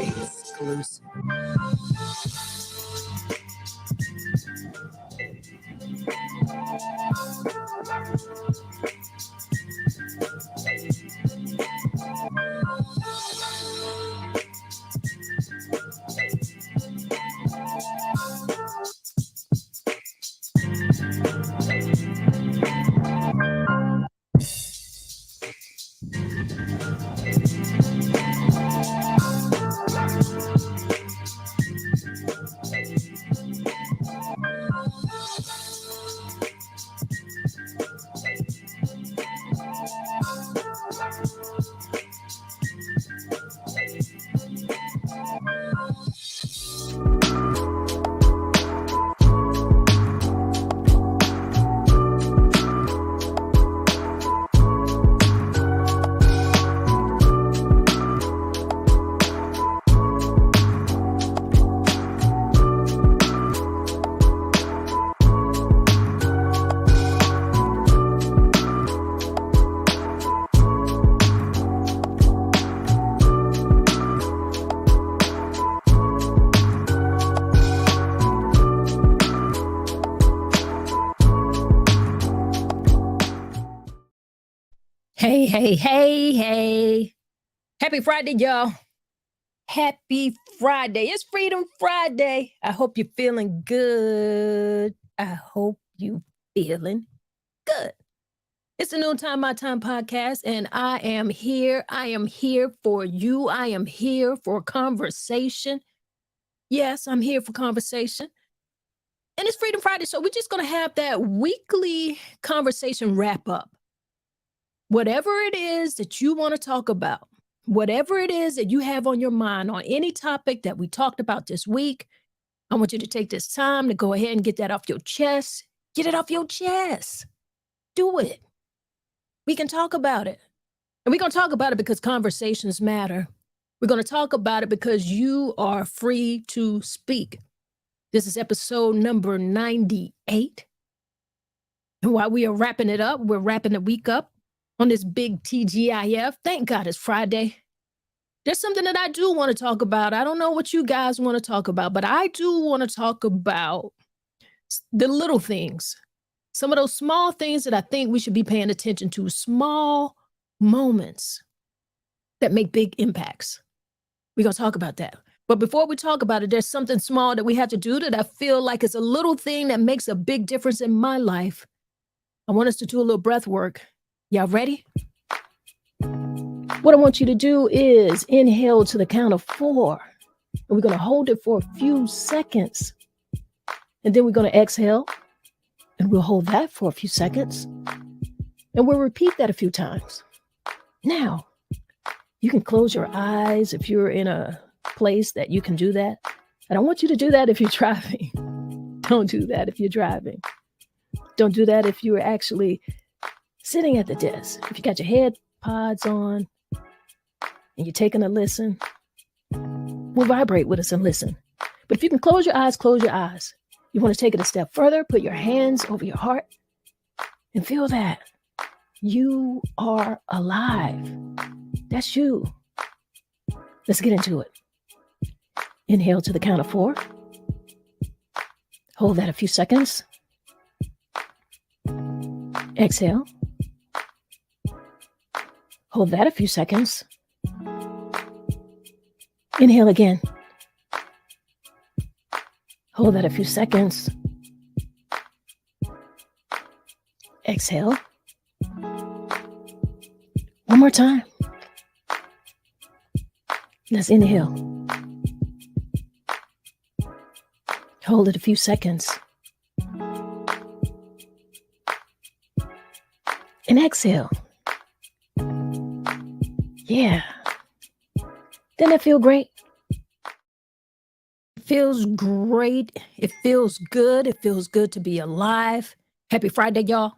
exclusive. Hey. Happy Friday, y'all. Happy Friday. It's Freedom Friday. I hope you're feeling good. It's the Noontime My Time Podcast, and I am here. I am here for you. I am here for conversation. Yes, I'm here for conversation. And it's Freedom Friday, so we're just going to have that weekly conversation wrap up. Whatever it is that you want to talk about, whatever it is that you have on your mind on any topic that we talked about this week, I want you to take this time to go ahead and get that off your chest. Get it off your chest. Do it. We can talk about it. And we're going to talk about it because conversations matter. We're going to talk about it because you are free to speak. This is episode number 98. And while we are wrapping it up, we're wrapping the week up on this big TGIF. Thank God it's Friday. There's something that I do want to talk about. I don't know what you guys want to talk about, but I do want to talk about the little things. Some of those small things that I think we should be paying attention to. Small moments that make big impacts. We're going to talk about that. But before we talk about it, there's something small that we have to do that I feel like is a little thing that makes a big difference in my life. I want us to do a little breath work. Y'all ready? What I want you to do is inhale to the count of 4. And we're going to hold it for a few seconds. And then we're going to exhale. And we'll hold that for a few seconds. And we'll repeat that a few times. Now, you can close your eyes if you're in a place that you can do that. I don't want you to do that if you're driving. Don't do that if you're driving. Don't do that if you're actually sitting at the desk. If you got your head pods on and you're taking a listen, we'll vibrate with us and listen. But if you can close your eyes, close your eyes. You want to take it a step further, put your hands over your heart and feel that you are alive. That's you. Let's get into it. Inhale to the count of 4. Hold that a few seconds. Exhale. Hold that a few seconds. Inhale again. Hold that a few seconds. Exhale. One more time. Let's inhale. Hold it a few seconds. And exhale. Yeah. Doesn't that feel great? It feels great. It feels good. It feels good to be alive. Happy Friday, y'all.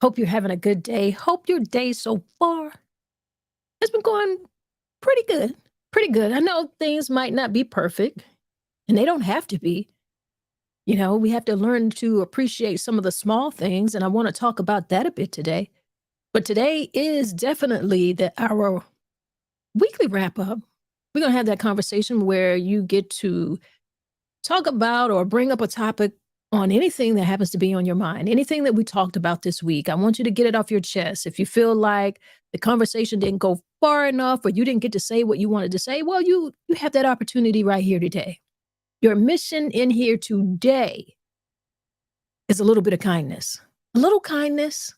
Hope you're having a good day. Hope your day so far has been going pretty good. Pretty good. I know things might not be perfect, and they don't have to be. You know, we have to learn to appreciate some of the small things, and I want to talk about that a bit today. But today is definitely our weekly wrap-up We're going to have that conversation where you get to talk about or bring up a topic on anything that happens to be on your mind, anything that we talked about this week. I want you to get it off your chest. If you feel like the conversation didn't go far enough or you didn't get to say what you wanted to say, well, you have that opportunity right here today. Your mission in here today is a little bit of kindness. A little kindness,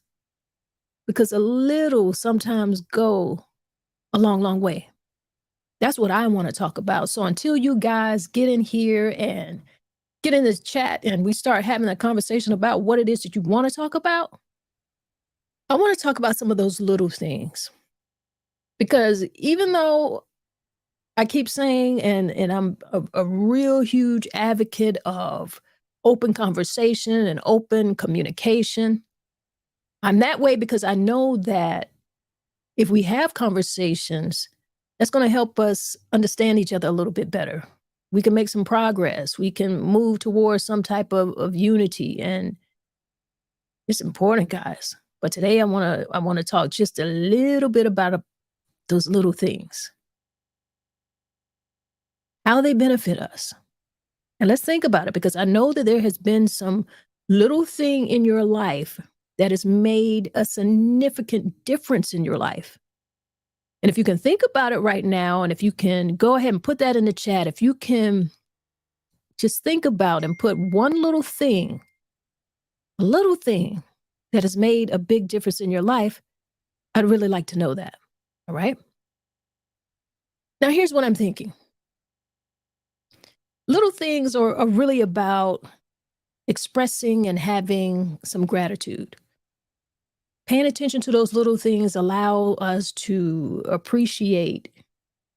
because a little sometimes go a long, long way. That's what I want to talk about. So until you guys get in here and get in this chat and we start having a conversation about what it is that you want to talk about, I want to talk about some of those little things. Because even though I keep saying, and I'm a real huge advocate of open conversation and open communication, I'm that way because I know that if we have conversations, that's going to help us understand each other a little bit better. We can make some progress. We can move towards some type of unity. And it's important, guys. But today I want to talk just a little bit about those little things, how they benefit us. And let's think about it, because I know that there has been some little thing in your life that has made a significant difference in your life. And if you can think about it right now, and if you can go ahead and put that in the chat, if you can just think about and put one little thing, a little thing that has made a big difference in your life, I'd really like to know that. All right. Now, here's what I'm thinking. Little things are really about expressing and having some gratitude. Paying attention to those little things allow us to appreciate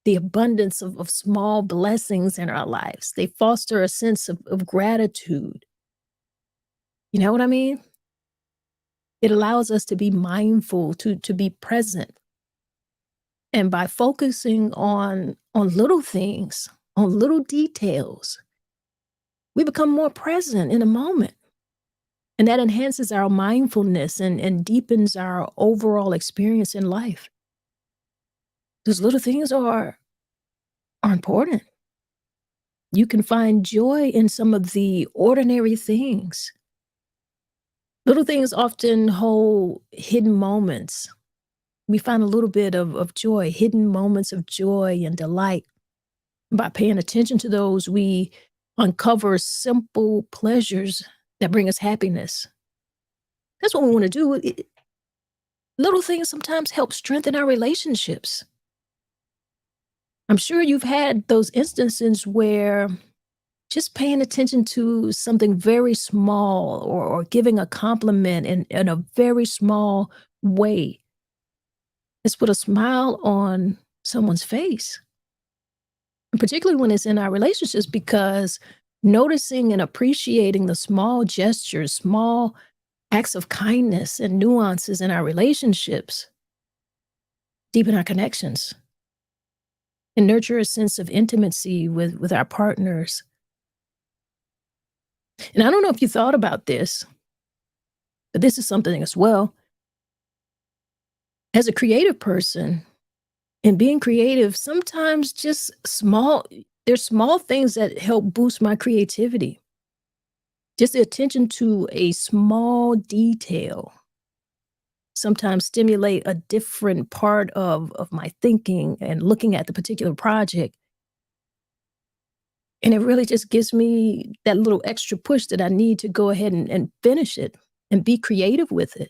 the abundance of small blessings in our lives. They foster a sense of gratitude. You know what I mean? It allows us to be mindful, to be present. And by focusing on little things, on little details, we become more present in a moment. And that enhances our mindfulness and deepens our overall experience in life. Those little things are important. You can find joy in some of the ordinary things. Little things often hold hidden moments. We find a little bit of joy, hidden moments of joy and delight. By paying attention to those, we uncover simple pleasures that bring us happiness. That's what we want to do. Little things sometimes help strengthen our relationships. I'm sure you've had those instances where just paying attention to something very small or giving a compliment in a very small way has put a smile on someone's face. And particularly when it's in our relationships, because noticing and appreciating the small gestures, small acts of kindness and nuances in our relationships deepen our connections and nurture a sense of intimacy with our partners. And I don't know if you thought about this, but this is something as well. As a creative person, and being creative, sometimes there's small things that help boost my creativity. Just the attention to a small detail sometimes stimulate a different part of my thinking and looking at the particular project. And it really just gives me that little extra push that I need to go ahead and finish it and be creative with it.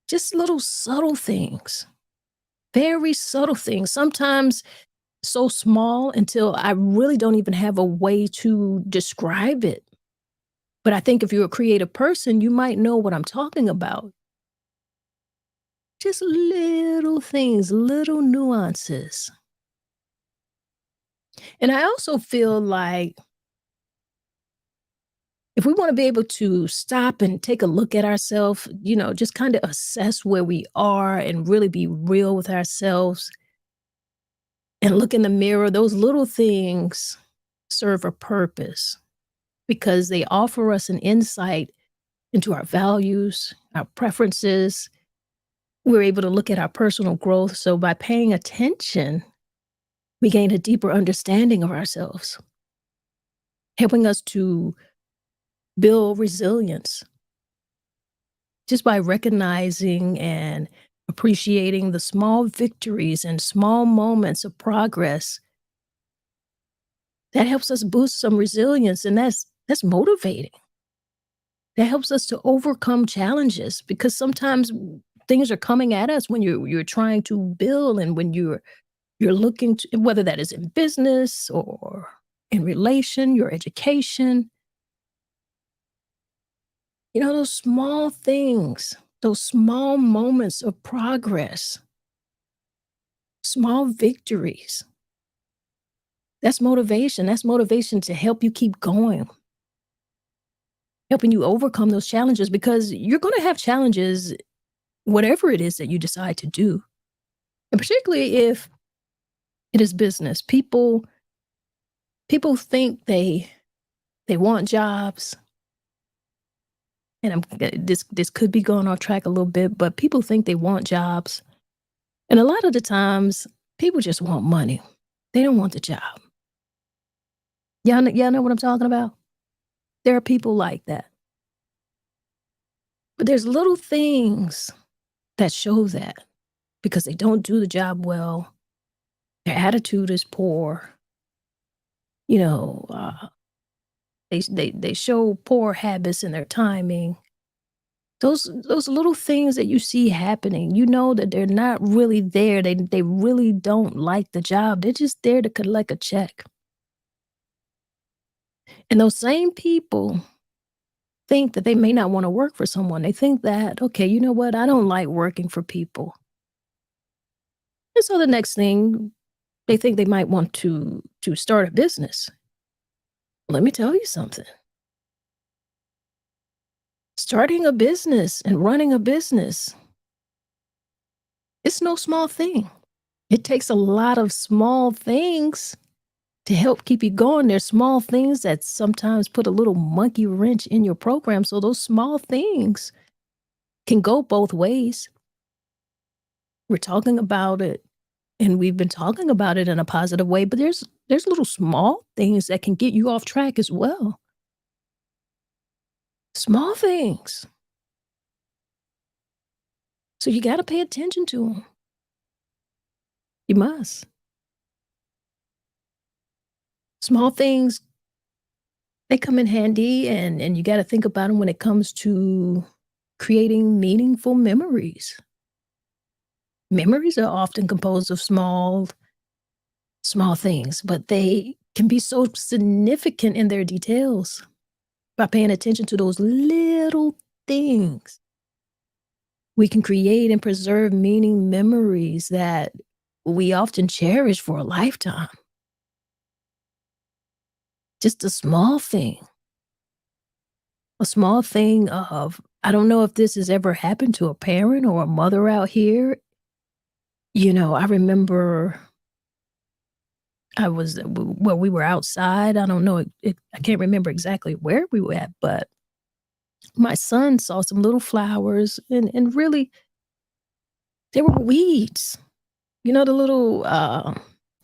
Just little subtle things, very subtle things, sometimes so small until I really don't even have a way to describe it. But I think if you're a creative person, you might know what I'm talking about. Just little things, little nuances. And I also feel like if we want to be able to stop and take a look at ourselves, just kind of assess where we are and really be real with ourselves and look in the mirror, those little things serve a purpose because they offer us an insight into our values, our preferences, we're able to look at our personal growth. So by paying attention, we gain a deeper understanding of ourselves, helping us to build resilience just by recognizing and appreciating the small victories and small moments of progress. That helps us boost some resilience, and that's motivating. That helps us to overcome challenges because sometimes things are coming at us when you're trying to build and when you're looking to, whether that is in business or in relation, your education. Those small things, those small moments of progress, small victories. That's motivation. That's motivation to help you keep going, helping you overcome those challenges because you're going to have challenges, whatever it is that you decide to do. And particularly if it is business, people think they want jobs. And this could be going off track a little bit, but people think they want jobs. And a lot of the times, people just want money. They don't want the job. Y'all know what I'm talking about? There are people like that. But there's little things that show that because they don't do the job well. Their attitude is poor. You know, they show poor habits in their timing. Those little things that you see happening, you know that they're not really there. They really don't like the job. They're just there to collect a check. And those same people think that they may not want to work for someone. They think that, okay, you know what? I don't like working for people. And so the next thing, they think they might want to start a business. Let me tell you something. Starting a business and running a business, it's no small thing. It takes a lot of small things to help keep you going. There's small things that sometimes put a little monkey wrench in your program. So those small things can go both ways. We're talking about it and we've been talking about it in a positive way, but there's little small things that can get you off track as well. Small things. So you got to pay attention to them. You must. Small things, they come in handy and you got to think about them when it comes to creating meaningful memories. Memories are often composed of small things, but they can be so significant in their details by paying attention to those little things. We can create and preserve meaning memories that we often cherish for a lifetime. Just a small thing of, I don't know if this has ever happened to a parent or a mother out here. I remember we were outside. I don't know. I can't remember exactly where we were at, but my son saw some little flowers and really they were weeds. The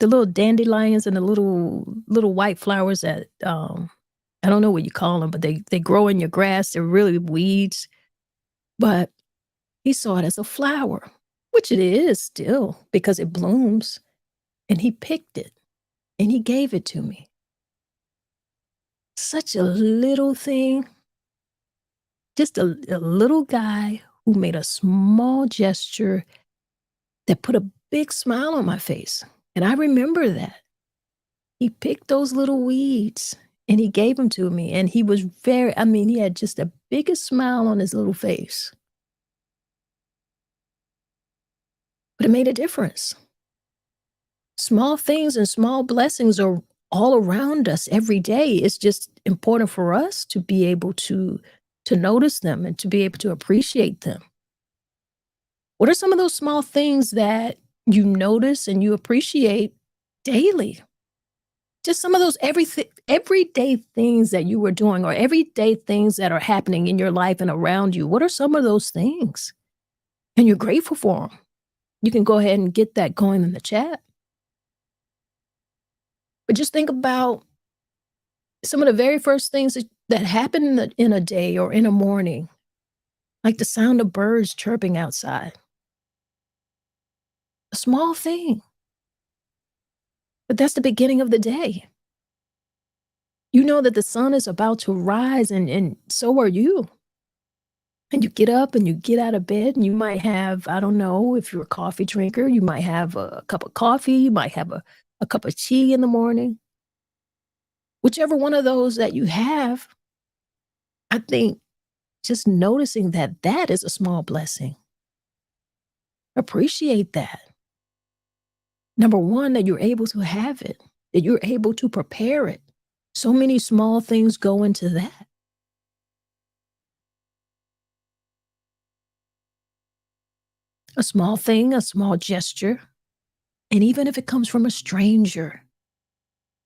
little dandelions and the little white flowers that, I don't know what you call them, but they grow in your grass. They're really weeds. But he saw it as a flower, which it is still because it blooms. And he picked it and he gave it to me. Such a little thing. Just a little guy who made a small gesture that put a big smile on my face. And I remember that. He picked those little weeds and he gave them to me. And he was he had just the biggest smile on his little face. But it made a difference. Small things and small blessings are all around us every day. It's just important for us to be able to notice them and to be able to appreciate them. What are some of those small things that you notice and you appreciate daily? Just some of those everyday things that you were doing or everyday things that are happening in your life and around you. What are some of those things? and you're grateful for them. You can go ahead and get that going in the chat. But just think about some of the very first things that happen in a day or in a morning, like the sound of birds chirping outside. A small thing, but that's the beginning of the day. You know that the sun is about to rise, and so are you. And you get up and you get out of bed, and you might have, I don't know, if you're a coffee drinker, you might have a cup of coffee, you might have a cup of tea in the morning. Whichever one of those that you have, I think just noticing that that is a small blessing. Appreciate that. Number one, that you're able to have it, that you're able to prepare it. So many small things go into that. A small thing, a small gesture, and even if it comes from a stranger,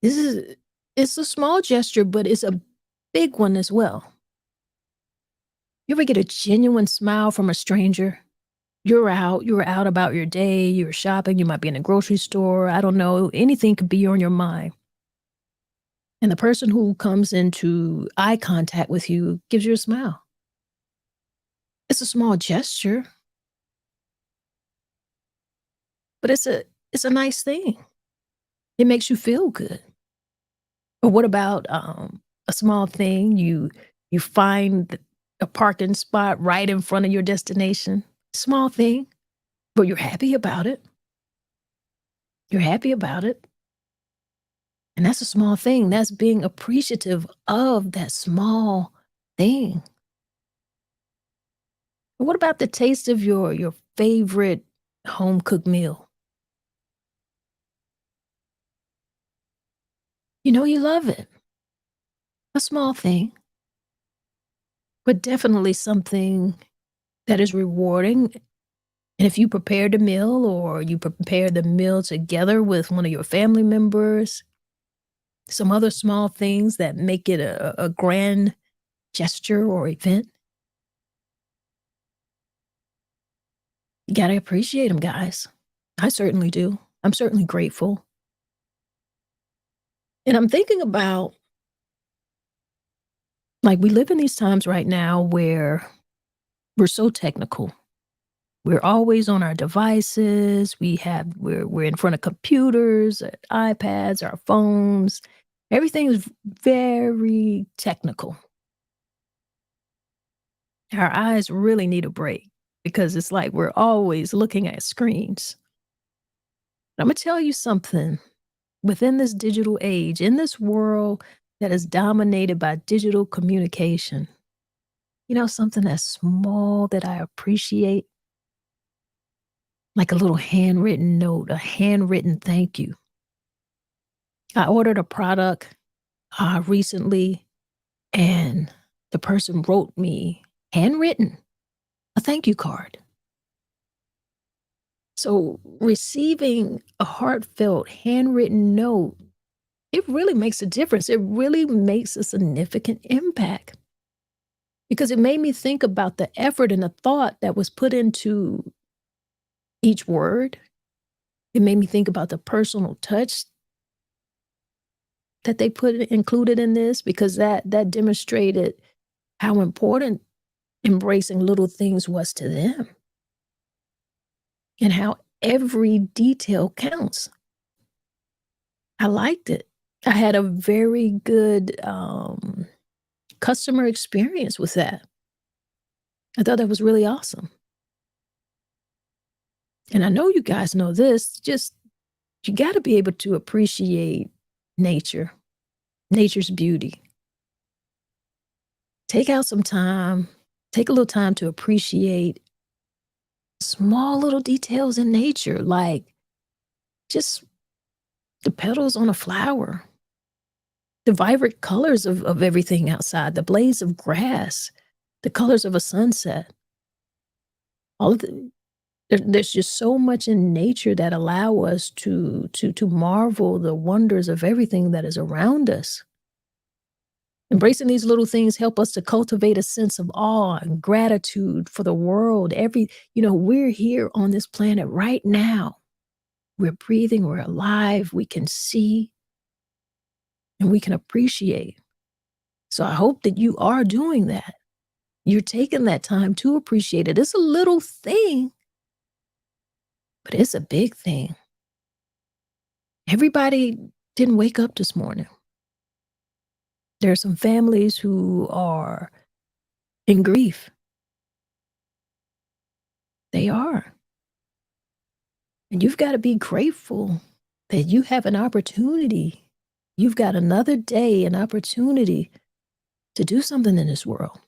this is it's a small gesture, but it's a big one as well. You ever get a genuine smile from a stranger? You're out about your day, you're shopping, you might be in a grocery store, I don't know, anything could be on your mind. And the person who comes into eye contact with you gives you a smile. It's a small gesture, but it's a nice thing. It makes you feel good. Or what about a small thing? You find a parking spot right in front of your destination. Small thing, but you're happy about it. You're happy about it. And that's a small thing. That's being appreciative of that small thing. And what about the taste of your favorite home cooked meal? You know you love it. A small thing, but definitely something that is rewarding. And if you prepared the meal or you prepare the meal together with one of your family members, some other small things that make it a grand gesture or event, you got to appreciate them, guys. I certainly do. I'm certainly grateful. And I'm thinking about, like, we live in these times right now where we're so technical. We're always on our devices. We're in front of computers, iPads, our phones. Everything is very technical. Our eyes really need a break because it's like we're always looking at screens. I'm gonna tell you something. Within this digital age, in this world that is dominated by digital communication, you know, something that's small that I appreciate, like a little handwritten note, a handwritten thank you. I ordered a product recently, and the person wrote me handwritten a thank you card. So receiving a heartfelt handwritten note, it really makes a difference. It really makes a significant impact because it made me think about the effort and the thought that was put into each word. It made me think about the personal touch that they included in this because that demonstrated how important embracing little things was to them and how every detail counts. I liked it. I had a very good customer experience with that. I thought that was really awesome. And I know you guys know this, just you got to be able to appreciate nature, nature's beauty. Take out some time, take a little time to appreciate small little details in nature, like just the petals on a flower, the vibrant colors of everything outside, the blades of grass, the colors of a sunset. All of there's just so much in nature that allow us to marvel the wonders of everything that is around us. Embracing these little things help us to cultivate a sense of awe and gratitude for the world. We're here on this planet right now. We're breathing, we're alive, we can see, and we can appreciate. So I hope that you are doing that. You're taking that time to appreciate it. It's a little thing, but it's a big thing. Everybody didn't wake up this morning. There are some families who are in grief. They are. And you've got to be grateful that you have an opportunity. You've got another day, an opportunity to do something in this world,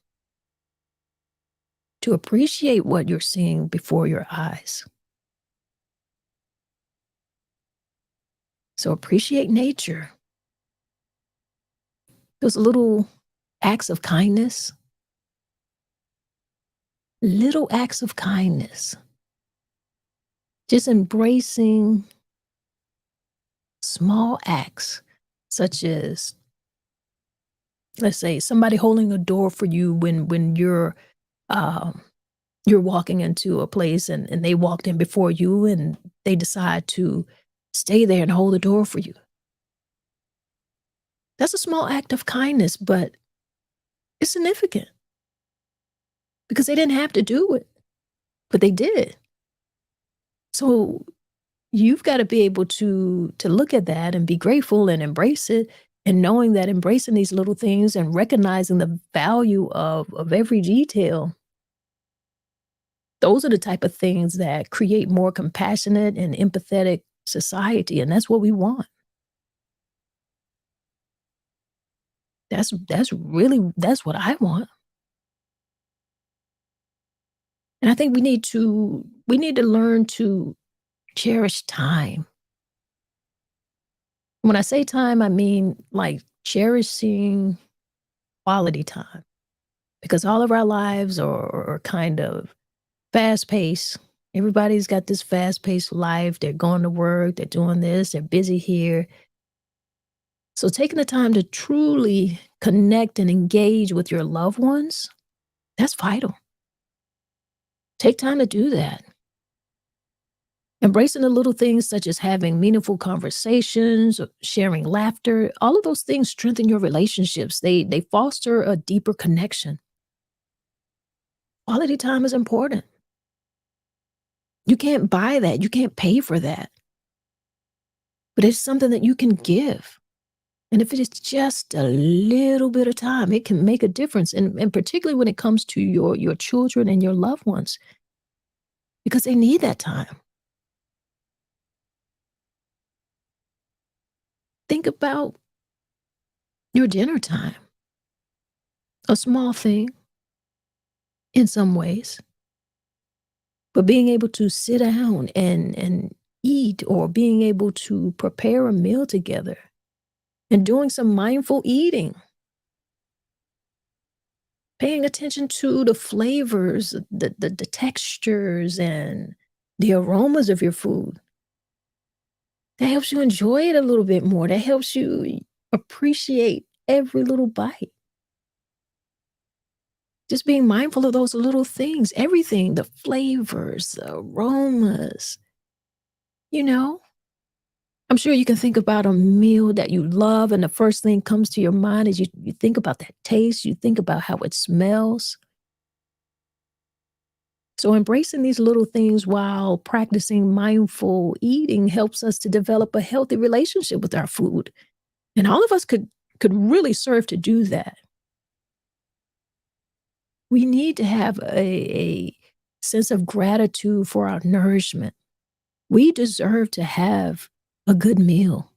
to appreciate what you're seeing before your eyes. So appreciate nature. Those little acts of kindness, little acts of kindness, just embracing small acts, such as, let's say, somebody holding a door for you when you're walking into a place and they walked in before you and they decide to stay there and hold the door for you. That's a small act of kindness, but it's significant because they didn't have to do it, but they did. So you've got to be able to look at that and be grateful and embrace it, and knowing that embracing these little things and recognizing the value of every detail, those are the type of things that create more compassionate and empathetic society, and that's what we want. That's what I want. And I think we need to learn to cherish time. When I say time, I mean like cherishing quality time, because all of our lives are kind of fast paced. Everybody's got this fast paced life. They're going to work, they're doing this, they're busy here. So taking the time to truly connect and engage with your loved ones, that's vital. Take time to do that. Embracing the little things such as having meaningful conversations, sharing laughter, all of those things strengthen your relationships. They foster a deeper connection. Quality time is important. You can't buy that. You can't pay for that. But it's something that you can give. And if it is just a little bit of time, it can make a difference. And particularly when it comes to your children and your loved ones, because they need that time. Think about your dinner time, a small thing in some ways, but being able to sit down and eat, or being able to prepare a meal together and doing some mindful eating, paying attention to the flavors, the textures, and the aromas of your food. That helps you enjoy it a little bit more. That helps you appreciate every little bite. Just being mindful of those little things, everything, the flavors, the aromas, you know? I'm sure you can think about a meal that you love, and the first thing comes to your mind is you think about that taste, you think about how it smells. So embracing these little things while practicing mindful eating helps us to develop a healthy relationship with our food. And all of us could really serve to do that. We need to have a sense of gratitude for our nourishment. We deserve to have a good meal.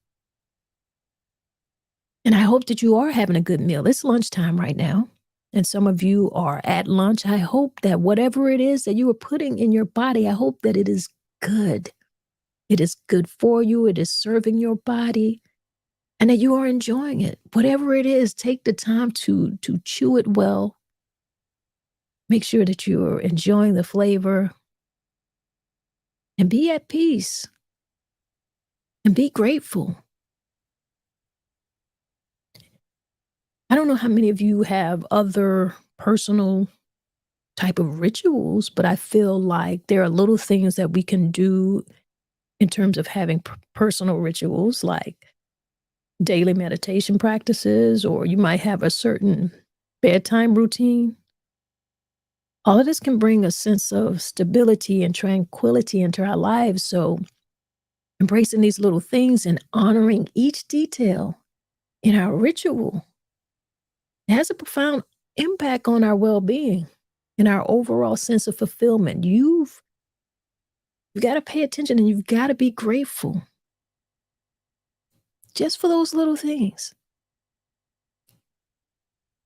And I hope that you are having a good meal. It's lunchtime right now, and some of you are at lunch. I hope that whatever it is that you are putting in your body, I hope that it is good. It is good for you. It is serving your body, and that you are enjoying it. Whatever it is, take the time to chew it well. Make sure that you're enjoying the flavor, and be at peace, and be grateful. I don't know how many of you have other personal type of rituals, but I feel like there are little things that we can do in terms of having personal rituals, like daily meditation practices, or you might have a certain bedtime routine. All of this can bring a sense of stability and tranquility into our lives. So, embracing these little things and honoring each detail in our ritual has a profound impact on our well being and our overall sense of fulfillment. You've got to pay attention and you've got to be grateful just for those little things.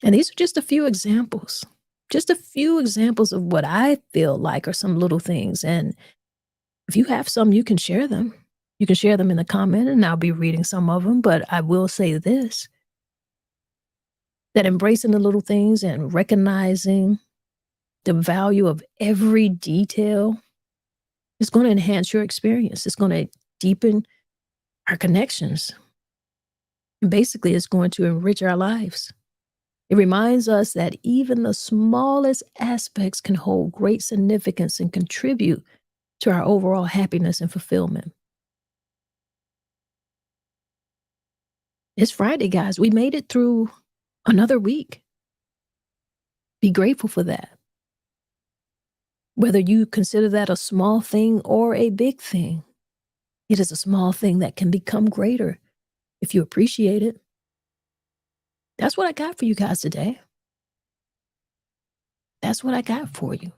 And these are just a few examples, of what I feel like are some little things. And if you have some, you can share them. You can share them in the comment and I'll be reading some of them. But I will say this, that embracing the little things and recognizing the value of every detail is going to enhance your experience. It's going to deepen our connections. And basically, it's going to enrich our lives. It reminds us that even the smallest aspects can hold great significance and contribute to our overall happiness and fulfillment. It's Friday, guys. We made it through another week. Be grateful for that. Whether you consider that a small thing or a big thing, it is a small thing that can become greater if you appreciate it. That's what I got for you guys today. That's what I got for you.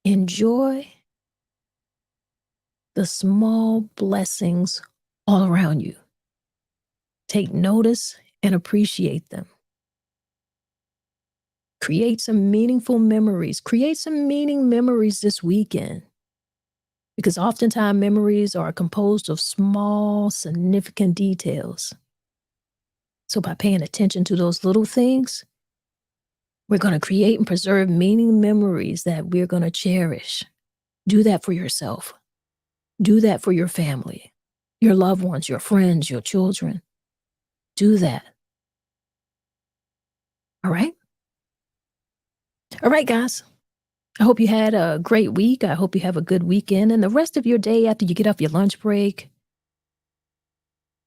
Enjoy the small blessings all around you. Take notice and appreciate them. Create some meaningful memories. Create some meaning memories this weekend. Because oftentimes memories are composed of small, significant details. So by paying attention to those little things, we're going to create and preserve meaning memories that we're going to cherish. Do that for yourself. Do that for your family, your loved ones, your friends, your children. Do that. All right? All right, guys. I hope you had a great week. I hope you have a good weekend. And the rest of your day after you get off your lunch break,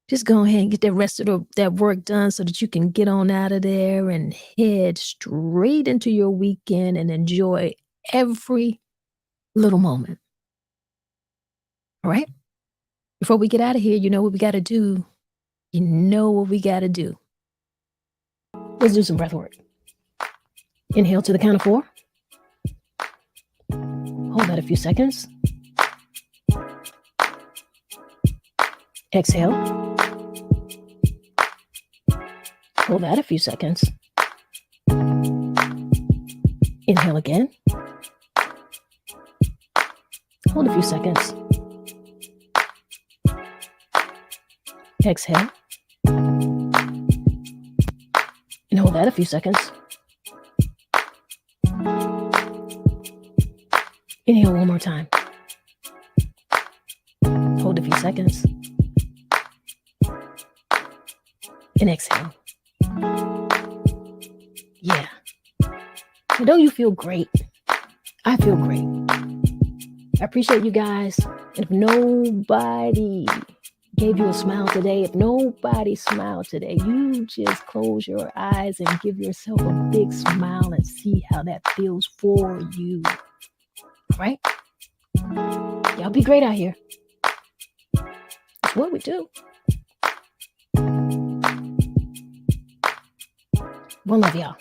just go ahead and get that rest of that work done so that you can get on out of there and head straight into your weekend and enjoy every little moment. All right? Before we get out of here, you know what we got to do. You know what we got to do. Let's do some breath work. Inhale to the count of 4. Hold that a few seconds. Exhale. Hold that a few seconds. Inhale again. Hold a few seconds. Exhale. And hold that a few seconds. Inhale one more time. Hold a few seconds. And exhale. Yeah. And don't you feel great? I feel great. I appreciate you guys. And if nobody gave you a smile today, if nobody smiled today, you just close your eyes and give yourself a big smile and see how that feels for you. All right? Y'all be great out here. That's what we do. One love, y'all.